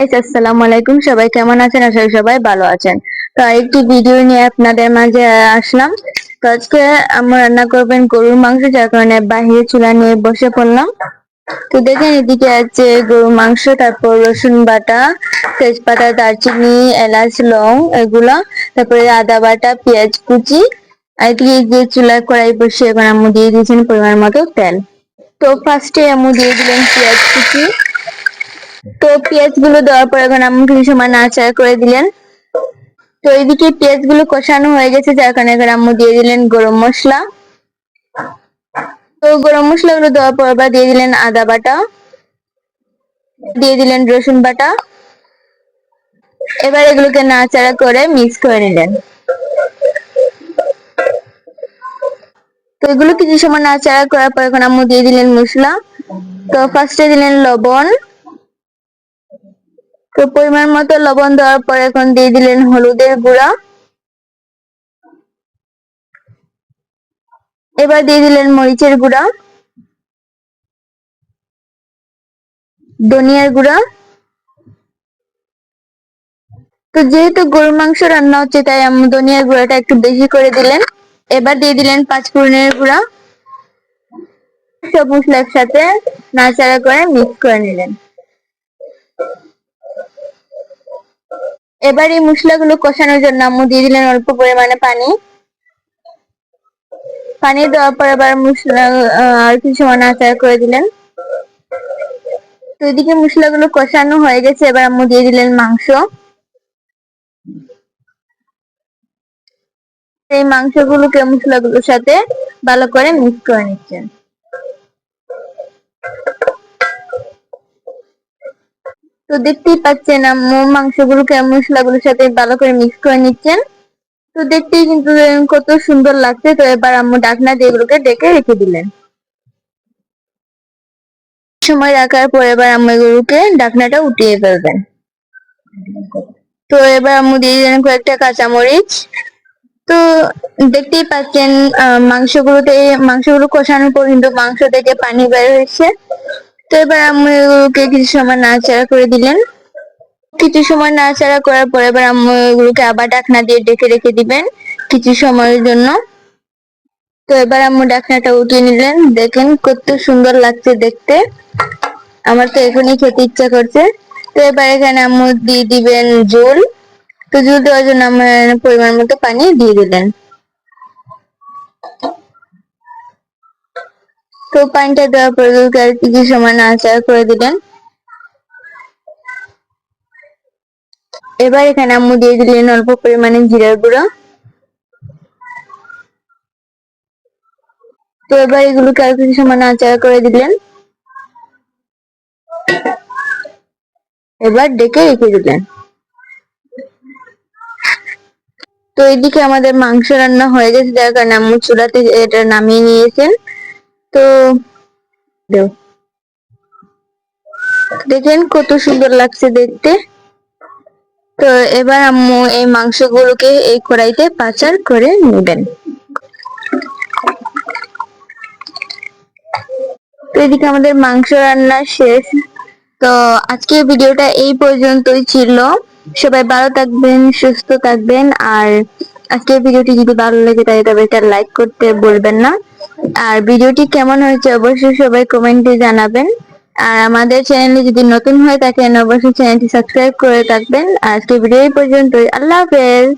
আসসালামু আলাইকুম, সবাই কেমন আছেন? আশা করি সবাই ভালো আছেন। তো আরেকটি ভিডিও নিয়ে আপনাদের মাঝে আসলাম। তো আজকে আমরা রান্না করবেন গরুর মাংস, যার কারণে বাহিরে চুলা নিয়ে বসে পড়লাম। তো দেখেন, এদিকে আছে গরুর মাংস, তারপর রসুন বাটা, তেজপাতা, দারচিনি, এলাচ, লং এগুলা, তারপরে আদা বাটা, পেঁয়াজ কুচি। আর এদিকে যে চুলায় কড়াই বসিয়ে এখন আম্মু দিয়ে দিয়েছেন পরিমাণ মতো তেল। তো ফার্স্টে আম্মু দিয়ে দিলেন পেঁয়াজ কুচি। তো পেঁয়াজ গুলো দেওয়ার পর এখন আম্মু কিছু সময় নাড়াচাড়া করে দিলেন। তো এইদিকে পেঁয়াজ গুলো কষানো হয়ে গেছে, যার কারণে এখন আম্মু দিয়ে দিলেন গরম মশলা। তো গরম মশলা গুলো দেওয়ার পর আবার দিয়ে দিলেন আদা বাটা, দিয়ে দিলেন রসুন বাটা। এবার এগুলোকে নাড়াচাড়া করে মিক্স করে নিলেন। তো এগুলো কিছু সময় নাড়াচাড়া করার পর এখন আম্মু দিয়ে দিলেন মশলা। তো ফার্স্টে দিলেন লবণ। তো পরিমাণ মতো লবণ দেওয়ার পর এখন দিয়ে দিলেন হলুদের গুঁড়া। এবার দিয়ে দিলেন মরিচের গুঁড়া, ধনিয়ার গুঁড়া। তো যেহেতু গরুর মাংস রান্না হচ্ছে, তাই আম্মু ধনিয়ার গুঁড়াটা একটু বেশি করে দিলেন। এবার দিয়ে দিলেন পাঁচফোড়নের গুঁড়া। সব মশলা একসাথে নাড়াচাড়া করে মিক্স করে নিলেন। এবার এই মশলাগুলো কষানোর জন্য আম্মু দিয়ে দিলেন অল্প পরিমাণে পানি। পানি দেওয়ার পর আবার মশলা আর কিছু সময় নাড়াচাড়া করে দিলেন। তো এদিকে মশলাগুলো কষানো হয়ে গেছে, এবার আম্মু দিয়ে দিলেন মাংস। এই মাংসগুলোকে মশলাগুলোর সাথে ভালো করে মিক্স করে নিচ্ছেন। তো দেখতেই পাচ্ছেন আম্মু মাংসগুলোকে মশলাগুলোর সাথে ভালো করে মিক্স করে নিচ্ছেন। তো দেখতেই কিন্তু কত সুন্দর লাগছে। তো এবার আম্মু ঢাকনা দিয়ে এগুলোকে ঢেকে রেখে দিলেন। সময় রাখার পর এবার আম্মু এগুলোকে ঢাকনাটা উঠিয়ে ফেলবেন। তো এবার আম্মু দিয়ে দিলেন কয়েকটা কাঁচামরিচ। তো দেখতেই পাচ্ছেন মাংসগুলো কষানোর পর কিন্তু মাংস থেকে পানি বের হয়েছে। তো এবার আম্মু এগুলোকে কিছু সময় নাড়াচাড়া করে দিলেন। কিছু সময় নাড়াচাড়া করার পর এবার আম্মু এগুলোকে আবার ঢাকনা দিয়ে ঢেকে রেখে দিবেন কিছু সময়ের জন্য। তো এবার আম্মু ঢাকনাটা উঠিয়ে নিলেন। দেখেন কত সুন্দর লাগছে দেখতে, আমার তো এখনই খেতে ইচ্ছা করছে। তো এবার এখানে আম্মু দিয়ে দিবেন ঝোল। তো ঝোল দেওয়ার জন্য আমার পরিমাণ মতো পানি দিয়ে দিলেন। তো পানিটা দেওয়ার পর আর কিছু সময় নাড়াচাড়া করে দিলেন। এবার এখানে আম্মু দিয়ে দিলেন অল্প পরিমাণে জিরার গুঁড়ো। তো এবার এগুলোকে আর কিছু সময় নাড়াচাড়া করে দিলেন। এবার ডেকে রেখে দিলেন। তো এদিকে আমাদের মাংস রান্না হয়ে গেছে, যার কারণে আম্মু চুলাতে এটা নামিয়ে নিয়েছেন। তো দেখেন কত সুন্দর লাগছে দেখতে। তো এবার আম্মু এই মাংসগুলোকে এই কড়াইতে পাচার করে নেবেন। তো এদিকে আমাদের মাংস রান্না শেষ। তো আজকের ভিডিওটা এই পর্যন্তই ছিল। সবাই ভালো থাকবেন, সুস্থ থাকবেন। আর আজকের ভিডিওটি যদি ভালো লাগে তাহলে তবে এটা লাইক করতে বলবেন না। আর ভিডিওটি কেমন হয়েছে অবশ্যই সবাই কমেন্টে জানাবেন। আর আমাদের চ্যানেলে যদি নতুন হয়ে থাকেন অবশ্যই চ্যানেলটি সাবস্ক্রাইব করে থাকবেন। আজকের ভিডিও এই পর্যন্তই। আল্লাহ হাফেজ।